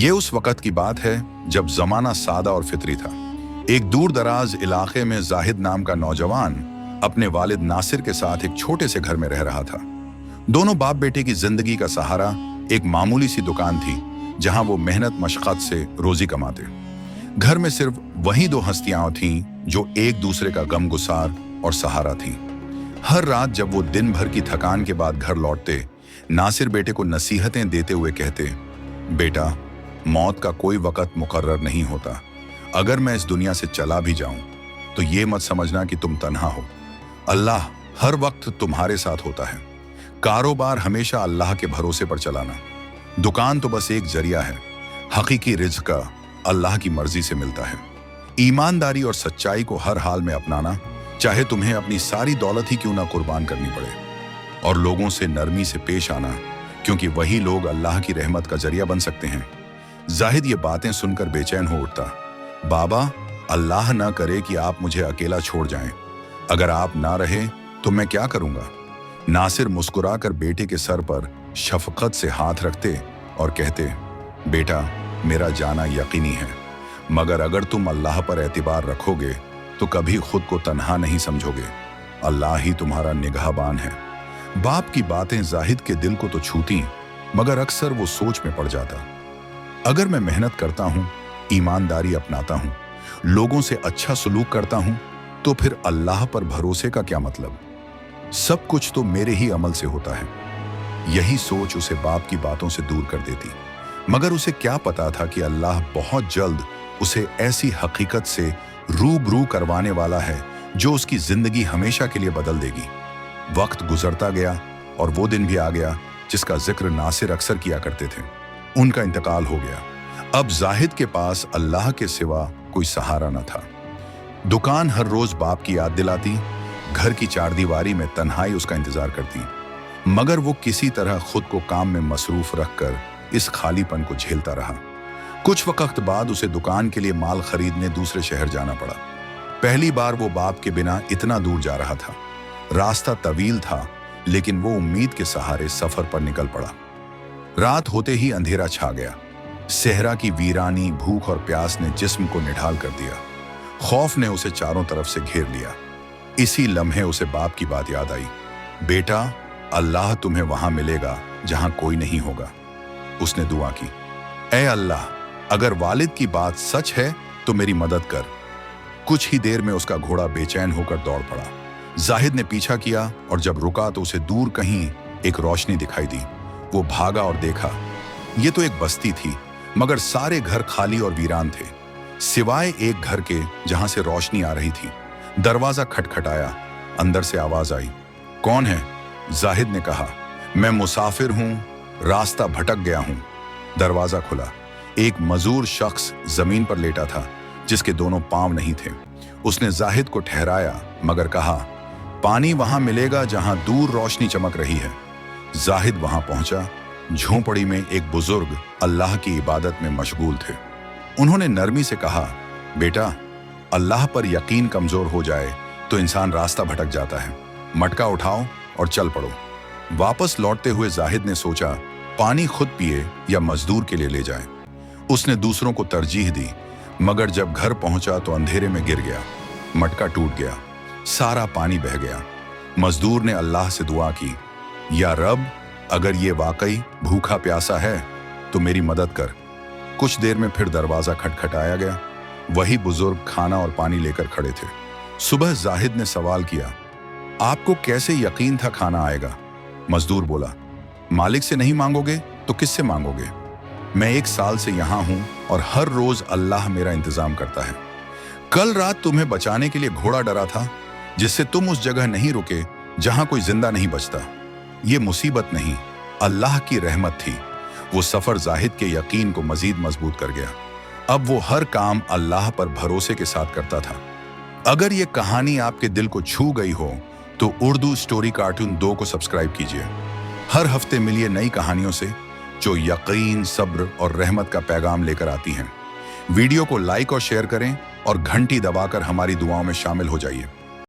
ये उस वक़्त की बात है जब ज़माना सादा और फितरी था। एक दूर दराज इलाके में जाहिद नाम का नौजवान अपने वालिद नासिर के साथ एक छोटे से घर में रह रहा था। दोनों बाप बेटे की जिंदगी का सहारा एक मामूली सी दुकान थी जहां वो मेहनत मशक्कत से रोजी कमाते। घर में सिर्फ वही दो हस्तियां थीं जो एक दूसरे का गमगुसार और सहारा थीं। हर रात जब वो दिन भर की थकान के बाद घर लौटते, नासिर बेटे को नसीहतें देते हुए कहते, बेटा, मौत का कोई वक़्त मुकर्रर नहीं होता। अगर मैं इस दुनिया से चला भी जाऊं तो ये मत समझना कि तुम तन्हा हो। अल्लाह हर वक्त तुम्हारे साथ होता है। कारोबार हमेशा अल्लाह के भरोसे पर चलाना। दुकान तो बस एक जरिया है। हकीकी रिज़्क अल्लाह की मर्जी से मिलता है। ईमानदारी और सच्चाई को हर हाल में अपनाना, चाहे तुम्हें अपनी सारी दौलत ही क्यों ना कुर्बान करनी पड़े। और लोगों से नरमी से पेश आना, क्योंकि वही लोग अल्लाह की रहमत का जरिया बन सकते हैं। जाहिद ये बातें सुनकर बेचैन हो उठता। बाबा, अल्लाह ना करे कि आप मुझे अकेला छोड़ जाएं। अगर आप ना रहे तो मैं क्या करूंगा? नासिर मुस्कुराकर बेटे के सर पर शफकत से हाथ रखते और कहते, बेटा, मेरा जाना यकीनी है, मगर अगर तुम अल्लाह पर एतबार रखोगे तो कभी खुद को तन्हा नहीं समझोगे। अल्लाह ही तुम्हारा निगाहबान है। बाप की बातें जाहिद के दिल को तो छूती, मगर अक्सर वो सोच में पड़ जाता। अगर मैं मेहनत करता हूं, ईमानदारी अपनाता हूं, लोगों से अच्छा सलूक करता हूं, तो फिर अल्लाह पर भरोसे का क्या मतलब? सब कुछ तो मेरे ही अमल से होता है। यही सोच उसे बाप की बातों से दूर कर देती, मगर उसे क्या पता था कि अल्लाह बहुत जल्द उसे ऐसी हकीकत से रूबरू करवाने वाला है जो उसकी जिंदगी हमेशा के लिए बदल देगी। वक्त गुजरता गया और वो दिन भी आ गया जिसका जिक्र नासिर अक्सर किया करते थे। उनका इंतकाल हो गया। अब जाहिद के पास अल्लाह के सिवा कोई सहारा न था। दुकान हर रोज बाप की याद दिलाती, घर की चारदीवारी में तन्हाई उसका इंतजार करती, मगर वो किसी तरह खुद को काम में मसरूफ रखकर इस खालीपन को झेलता रहा। कुछ वक्त बाद उसे दुकान के लिए माल खरीदने दूसरे शहर जाना पड़ा। पहली बार वो बाप के बिना इतना दूर जा रहा था। रास्ता तवील था, लेकिन वो उम्मीद के सहारे सफर पर निकल पड़ा। रात होते ही अंधेरा छा गया। सहरा की वीरानी, भूख और प्यास ने जिस्म को निढाल कर दिया। खौफ ने उसे चारों तरफ से घेर लिया। इसी लम्हे उसे बाप की बात याद आई। बेटा, अल्लाह तुम्हें वहां मिलेगा जहां कोई नहीं होगा। उसने दुआ की, ऐ अल्लाह, अगर वालिद की बात सच है तो मेरी मदद कर। कुछ ही देर में उसका घोड़ा बेचैन होकर दौड़ पड़ा। जाहिद ने पीछा किया और जब रुका तो उसे दूर कहीं एक रोशनी दिखाई दी। वो भागा और देखा, ये तो एक बस्ती थी, मगर सारे घर खाली और वीरान थे, सिवाय एक घर के जहां से रोशनी आ रही थी। दरवाजा खटखटाया। अंदर से आवाज आई, कौन है? जाहिद ने कहा, मैं मुसाफिर हूं, रास्ता भटक गया हूं। दरवाजा खुला। एक मजूर शख्स जमीन पर लेटा था, जिसके दोनों पांव नहीं थे। उसने जाहिद को ठहराया, मगर कहा, पानी वहां मिलेगा जहां दूर रोशनी चमक रही है। जाहिद वहां पहुंचा। झोंपड़ी में एक बुजुर्ग अल्लाह की इबादत में मशगूल थे। उन्होंने नरमी से कहा, बेटा, अल्लाह पर यकीन कमजोर हो जाए तो इंसान रास्ता भटक जाता है। मटका उठाओ और चल पड़ो। वापस लौटते हुए जाहिद ने सोचा, पानी खुद पिए या मजदूर के लिए ले जाए। उसने दूसरों को तरजीह दी, मगर जब घर पहुंचा तो अंधेरे में गिर गया। मटका टूट गया, सारा पानी बह गया। मजदूर ने अल्लाह से दुआ की, या रब, अगर ये वाकई भूखा प्यासा है तो मेरी मदद कर। कुछ देर में फिर दरवाजा खटखटाया गया। वही बुजुर्ग खाना और पानी लेकर खड़े थे। सुबह जाहिद ने सवाल किया, आपको कैसे यकीन था खाना आएगा? मजदूर बोला, मालिक से नहीं मांगोगे तो किससे मांगोगे? मैं 1 साल से यहां हूं और हर रोज अल्लाह मेरा इंतजाम करता है। कल रात तुम्हें बचाने के लिए घोड़ा डरा था, जिससे तुम उस जगह नहीं रुके जहां कोई जिंदा नहीं बचता। ये मुसीबत नहीं, अल्लाह की रहमत थी। वो सफर जाहिद के यकीन को मजीद मजबूत कर गया। अब वो हर काम अल्लाह पर भरोसे के साथ करता था। अगर ये कहानी आपके दिल को छू गई हो तो उर्दू स्टोरी कार्टून 2 को सब्सक्राइब कीजिए। हर हफ्ते मिलिए नई कहानियों से जो यकीन, सब्र और रहमत का पैगाम लेकर आती हैं। वीडियो को लाइक और शेयर करें और घंटी दबाकर हमारी दुआओं में शामिल हो जाइए।